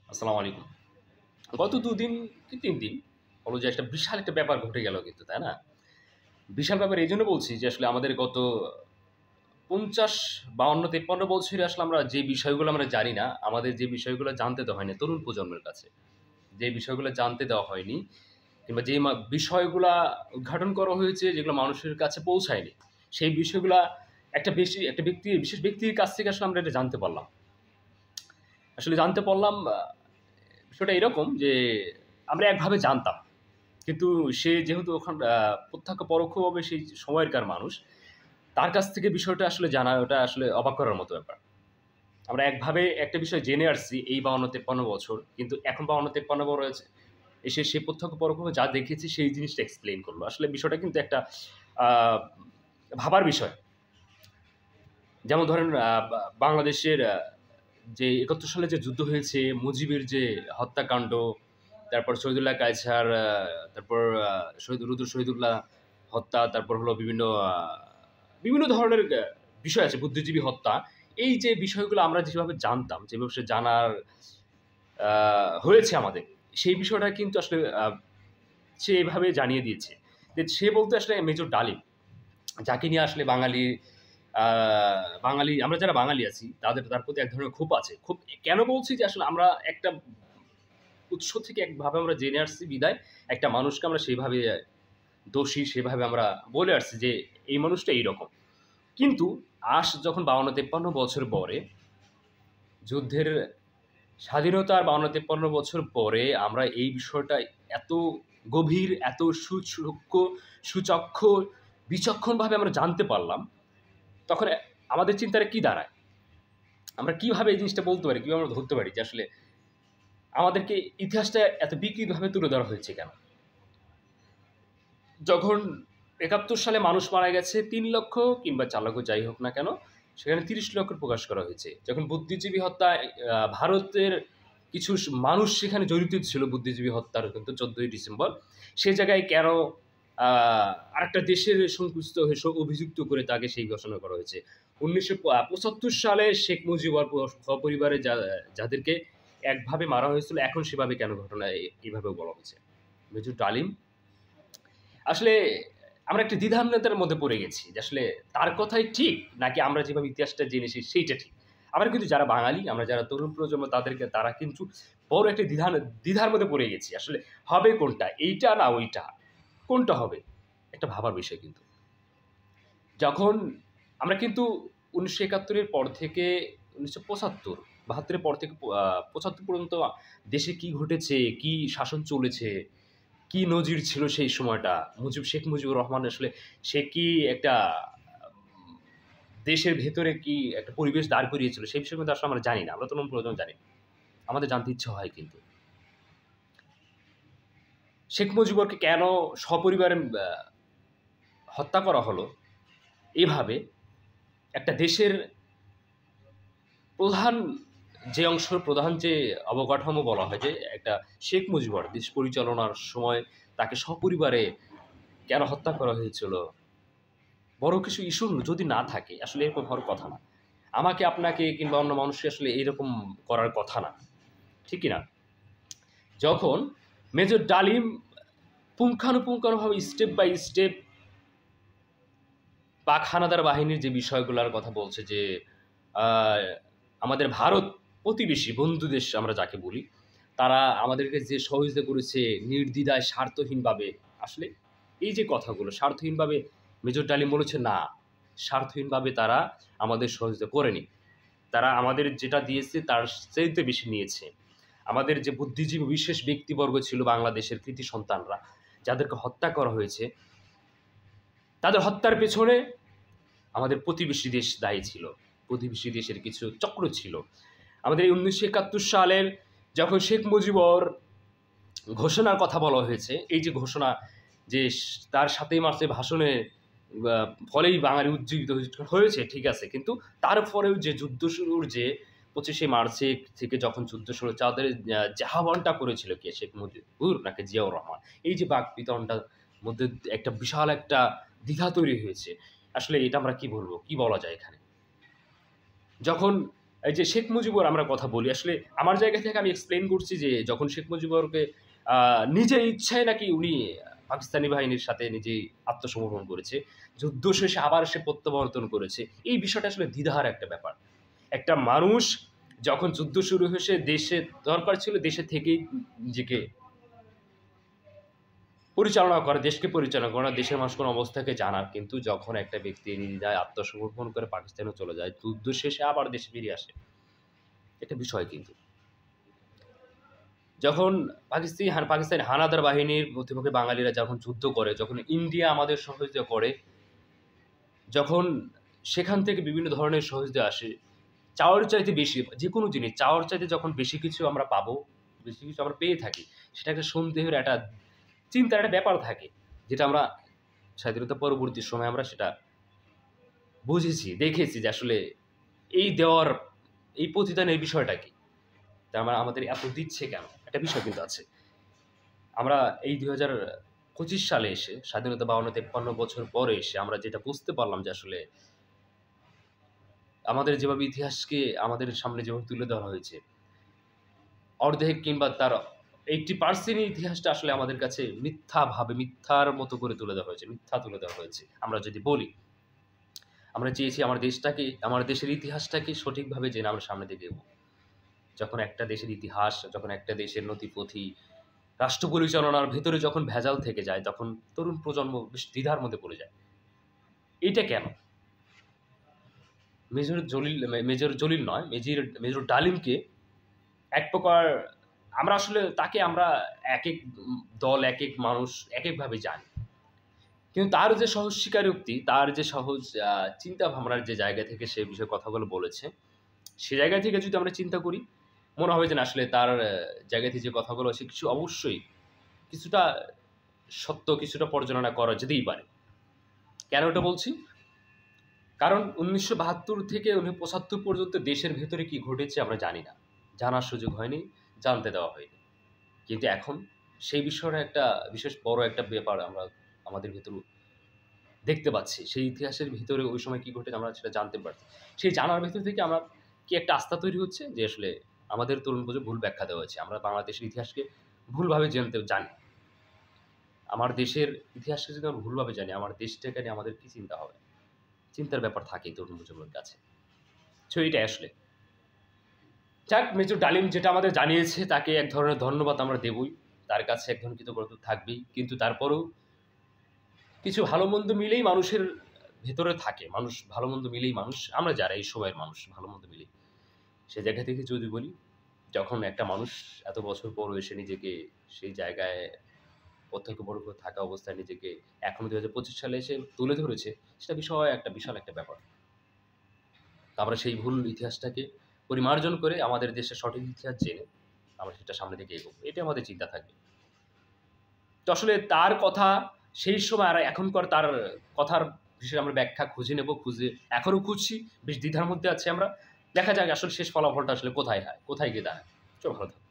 আসসালামু আলাইকুম। গত ২ দিন কি ৩ দিন হলো যে একটা বিশাল একটা ব্যাপার ঘটে গেল কিন্তু, তাই না? বিশাল ব্যাপার এইজন্য বলছি যে আসলে আমাদের গত ৫০, ৫২, ৫৩ বছরে আসলে আমরা যে বিষয়গুলো আমরা জানি না, আমাদের যে বিষয়গুলো জানতে দেওয়া হয়নি তরুণ প্রজন্মের কাছে। যে বিষয়গুলো জানতে দেওয়া হয়নি কিংবা যে বিষয়গুলা উদ্ঘাটন করা হয়েছে যেগুলো মানুষের কাছে পৌঁছায়নি, সেই বিষয়গুলা একটা বিশেষ ব্যক্তির কাছ থেকে আসলে আমরা এটা জানতে পারলাম। আসলে জানতে পারলাম বিষয়টা এরকম যে আমরা একভাবে জানতাম। কিন্তু সে যেহেতু প্রত্যক্ষ পরোক্ষভাবে সেই সময়কার মানুষ, তার কাছ থেকে বিষয়টা আসলে জানা ওটা আসলে অবাক করার মতো ব্যাপার। আমরা একভাবে একটা বিষয় জেনে আসছি এই ৫২-৫৩ বছর। কিন্তু এখন ৫২-৫৩ এসে সে প্রত্যক্ষ পরোক্ষভাবে যা দেখেছে সেই জিনিসটা এক্সপ্লেইন করল। আসলে বিষয়টা কিন্তু একটা আ ভাবার বিষয়। যেমন ধরেন বাংলাদেশের যে ৭১ সালে যে যুদ্ধ হয়েছে, মুজিবের যে হত্যাকাণ্ড, তারপর শহীদুল্লাহ কায়সার, তারপর শহীদুল্লাহ হত্যা, তারপর হলো বিভিন্ন ধরনের বিষয় আছে, বুদ্ধিজীবী হত্যা। এই যে বিষয়গুলো আমরা যেভাবে জানতাম, যেভাবে সে জানার আ হয়েছে আমাদের, সেই বিষয়টা কিন্তু আসলে সে এভাবে জানিয়ে দিয়েছে। যে সে বলতে আসলে মেজর ডালিম। যাকে নিয়ে আসলে আ বাঙালি আমরা যারা বাঙালি আছি তার প্রতি এক ধরনের ক্ষোভ আছে। ক্ষোভ কেন বলছি যে আসলে আমরা একটা উৎস থেকে একভাবে আমরা জেনে আসছি বিধায় একটা মানুষকে আমরা সেভাবে দোষী সেভাবে আমরা বলে আসছি যে এই মানুষটা এইরকম। কিন্তু যখন ৫২-৫৩ বছর পরে যুদ্ধের স্বাধীনতার ৫২-৫৩ বছর পরে আমরা এই বিষয়টা এত গভীর, এত সূক্ষ্ম, সুচক্ষ, বিচক্ষণভাবে আমরা জানতে পারলাম, তখন আমাদের চিন্তাটা কি দাঁড়ায়? আমরা কিভাবে এই জিনিসটা বলতে পারি? কিভাবে আমরা ধরতে পারি যে আসলে আমাদেরকে ইতিহাসটা এত বিকৃতভাবে তুলে ধরা হয়েছে কেন? যখন ৭১ সালে মানুষ মারা গেছে ৩,০০,০০০ কিংবা ৪,০০,০০০ যাই হোক না কেন, সেখানে ৩০,০০,০০০ প্রকাশ করা হয়েছে। যখন বুদ্ধিজীবী হত্যায় ভারতের কিছু মানুষ সেখানে জড়িত ছিল বুদ্ধিজীবী হত্যার কিন্তু ১৪ই ডিসেম্বর। সে জায়গায় কেন আ আরেকটা দেশের সংকুচিত হয়ে অভিযুক্ত করে তাকে সেই ঘোষণা করা হয়েছে। ১৯৭৫ সালে শেখ মুজিবুর সপরিবারে যাদেরকে একভাবে মারা হয়েছিল, এখন সেভাবে কেন ঘটনা এভাবেও বলা হচ্ছে। মেজর ডালিম আসলে আমরা একটা দ্বিধান্বতার মধ্যে পড়ে গেছি যে আসলে তার কথাই ঠিক নাকি আমরা যেভাবে ইতিহাসটা জেনেছি সেইটা ঠিক। আমরা কিন্তু যারা বাঙালি, আমরা যারা তরুণ প্রজন্ম তারা কিন্তু বড় একটা দ্বিধার মধ্যে পড়ে গেছি। আসলে হবে কোনটা? এইটা না ওইটা? কোনটা হবে? একটা ভাবার বিষয় কিন্তু। যখন আমরা কিন্তু ১৯৭১ এর পর থেকে ১৯৭৫, ৭২ এর পর থেকে ৭৫ পর্যন্ত দেশে কি ঘটেছে, কি শাসন চলেছে, কি নজির ছিল সেই সময়টা? শেখ মুজিবুর রহমান আসলে সে কি একটা উম দেশের ভেতরে কি একটা পরিবেশ দাঁড় করিয়েছিল? সেই বিষয়ে কিন্তু আসলে আমরা জানি না। আমরা তরুণ প্রজন্ম জানি না। আমাদের জানতে ইচ্ছে হয় কিন্তু। শেখ মুজিবুরকে কেন সপরিবারে হত্যা করা হলো? এভাবে একটা দেশের প্রধান প্রধান যে অবকাঠামো বলা হয় যে একটা শেখ মুজিবুর দেশ পরিচালনার সময় তাকে সপরিবারে কেন হত্যা করা হয়েছিল? বড় কিছু ইস্যু যদি না থাকে, আসলে এরকম হওয়ার কথা না। আমাকে আপনাকে কিংবা অন্য মানুষকে আসলে এরকম করার কথা না। ঠিক কি না? যখন মেজর ডালিম পুঙ্খানুপুঙ্খানুভাবে স্টেপ বাই স্টেপ পাক হানাদার বাহিনীর যে বিষয়গুলার কথা বলছে যে, আ আমাদের ভারত প্রতিবেশী বন্ধু দেশ আমরা যাকে বলি, তারা আমাদেরকে যে সহযোগিতা করেছে নির্দ্বিধায় স্বার্থহীনভাবে। আসলে এই যে কথাগুলো স্বার্থহীনভাবে মেজর ডালিম বলেছে, "না, স্বার্থহীনভাবে তারা আমাদের সহযোগিতা করেনি। তারা আমাদের যেটা দিয়েছে তার চাইতে বেশি নিয়েছে।" আমাদের যে বুদ্ধিজীবী বিশেষ ব্যক্তিবর্গ ছিল বাংলাদেশের কৃতী সন্তানরা, যাদেরকে হত্যা করা হয়েছে, তাদের হত্যার পেছনে আমাদের প্রতিবেশী দেশ দায়ী ছিল। প্রতিবেশী দেশের কিছু চক্র ছিল। আমাদের এই ১৯৭১ সালের যখন শেখ মুজিবুর ঘোষণার কথা বলা হয়েছে, এই যে ঘোষণা যে তার ৭ই মার্চের ভাষণে আ ফলেই বাঙালি উজ্জীবিত হয়েছে ঠিক আছে। কিন্তু তারপরেও যে যুদ্ধ শুরুর যে ২৫শে মার্চে থেকে যখন যুদ্ধ শুরু তাদের আহ্বানটা করেছিল কে? শেখ মুজিবুর নাকি জিয়াউর রহমান? এই যে বাকবিতণ্ডার মধ্যে একটা বিশাল একটা দ্বিধা তৈরি হয়েছে। আসলে এটা আমরা কি বলব? কি বলা যায় এখানে? যখন এই যে শেখ মুজিবুর আমরা কথা বলি, আসলে আমার জায়গা থেকে আমি এক্সপ্লেইন করছি যে যখন শেখ মুজিবুরকে নিজের ইচ্ছায় নাকি উনি পাকিস্তানি বাহিনীর সাথে নিজেই আত্মসমর্পণ করেছে। যুদ্ধ শেষে আবার সে প্রত্যাবর্তন করেছে। এই বিষয়টা আসলে দ্বিধার একটা ব্যাপার। একটা মানুষ যখন যুদ্ধ শুরু হয়েছে দেশে দরকার ছিল দেশে থেকেই নিজেকে পরিচালনা করা, দেশকে পরিচালনা করা, দেশের মানুষ কোন অবস্থাকে জানার। কিন্তু যখন একটা ব্যক্তি নির্দ্বিধায় আত্মসমর্পণ করে পাকিস্তানে চলে যায়, যুদ্ধ শেষে আবার দেশে ফিরে আসে। এটা বিষয় কিন্তু। যখন পাকিস্তানি হানাদার বাহিনীর প্রতিপক্ষে বাঙালিরা যখন যুদ্ধ করে, যখন ইন্ডিয়া আমাদের সহযোগিতা করে, যখন সেখান থেকে বিভিন্ন ধরনের সহযোগিতা আসে, চাওয়ার চাইতে বেশি যেকোনো জিনিস চাওয়ার চাইতে যখন বেশি কিছু আমরা পাবো, বেশি কিছু আমরা পেয়ে থাকি, সেটা একটা সন্দেহের একটা চিন্তার একটা ব্যাপার থাকে। যেটা আমরা স্বাধীনতা পরবর্তী সময়ে আমরা সেটা বুঝেছি, দেখেছি যে আসলে এই দেওয়ার, এই প্রতিদানের বিষয়টা কি? তা আমাদের এত দিচ্ছে কেন? একটা বিষয় কিন্তু আছে। আমরা এই ২০২৫ সালে এসে স্বাধীনতা ৫২-৫৩ বছর পরে এসে আমরা যেটা বুঝতে পারলাম যে আসলে আমাদের যেভাবে ইতিহাসকে আমাদের সামনে যেভাবে তুলে ধরা হয়েছে, অর্ধেক কিংবা তার 80% ইতিহাসটা আসলে আমাদের কাছে মিথ্যাভাবে, মিথ্যার মতো করে তুলে দেওয়া হয়েছে, মিথ্যা তুলে দেওয়া হয়েছে। আমরা যদি বলি, আমরা চেয়েছি আমার দেশটাকে, আমার দেশের ইতিহাসটাকে সঠিকভাবে জেনে আমরা সামনের দিকে এগোবো। যখন একটা দেশের ইতিহাস, যখন একটা দেশের নথিপথি, রাষ্ট্র পরিচালনার ভেতরে যখন ভেজাল থেকে যায়, তখন তরুণ প্রজন্ম বেশ দ্বিধার মধ্যে পড়ে যায়। এইটা কেন? মেজর জলিল নয়, মেজর ডালিমকে এক প্রকার আমরা আসলে তাকে আমরা একেক দল, একেক মানুষ একেকভাবে জানি। কিন্তু তার যে সহজ স্বীকারোক্তি, তার যে সহজ চিন্তা ভাবনার যে জায়গা থেকে সে বিষয়ে কথাগুলো বলেছে, সে জায়গা থেকে যদি আমরা চিন্তা করি, মনে হবে যে না আসলে তার জায়গা থেকে যে কথাগুলো আছে কিছু অবশ্যই কিছুটা সত্য, কিছুটা পর্যালোচনা করা যেতেই পারে। কেন এটা বলছি? কারণ ১৯৭২ থেকে ১৯৭৫ পর্যন্ত দেশের ভেতরে কি ঘটেছে আমরা জানি না। জানার সুযোগ হয়নি, জানতে দেওয়া হয়নি। কিন্তু এখন সেই বিষয়টা একটা বিশেষ বড় একটা ব্যাপার আমরা আমাদের ভেতরে দেখতে পাচ্ছি। সেই ইতিহাসের ভিতরে ওই সময় কি ঘটেছে আমরা সেটা জানতে পারছি। সেই জানার ভেতর থেকে আমরা কি একটা আস্থা তৈরি হচ্ছে যে আসলে আমাদের তরুণ প্রজন্ম ভুল ব্যাখ্যা দেওয়া হয়েছে। আমরা বাংলাদেশের ইতিহাসকে ভুলভাবে জানি। আমার দেশের ইতিহাসকে যদি আমরা ভুলভাবে জানি, আমার দেশটাকে নিয়ে আমাদের কি চিন্তা হবে? চিন্তার ব্যাপার থাকেই তরুণ প্রজন্মের কাছে। সো এইটাই আসলে। যাক, মেজর ডালিম যেটা আমাদের জানিয়েছে তাকে এক ধরনের ধন্যবাদ আমরা দেবই। তার কাছে এক ধরনের কৃতজ্ঞতা থাকবেই। কিন্তু তারপরেও কিছু ভালো-মন্দ মিলেই মানুষের ভেতরে থাকে। মানুষ ভালো-মন্দ মিলেই মানুষ। আমরা যারা এই সময়ের মানুষ ভালো-মন্দ মিলেই। সে জায়গা থেকে যদি বলি, যখন একটা মানুষ এত বছর পরও এসে নিজেকে সেই জায়গায় প্রত্যক্ষপরোক্ষ থাকা অবস্থায় নিজেকে এখনো ২০২৫ সালে এসে তুলে ধরেছে, সেটা একটা বিশাল একটা ব্যাপার। তো আমরা সেই ভুল ইতিহাসটাকে পরিমার্জন করে আমাদের দেশের সঠিক ইতিহাস জেনে আমরা সেটা সামনের দিকে এগোবো। এটাই আমাদের চিন্তা থাকবে। তো আসলে তার কথা সেই সময় আর এখনকার তার কথার বিষয়ে আমরা ব্যাখ্যা খুঁজে নেব, এখনো খুঁজছি, বেশ দ্বিধার মধ্যে আছি আমরা। দেখা যাক আসলে শেষ ফলাফলটা আসলে কোথায় হয়, কোথায় গিয়ে দাঁড়ায়। চলো ভালো থাকো।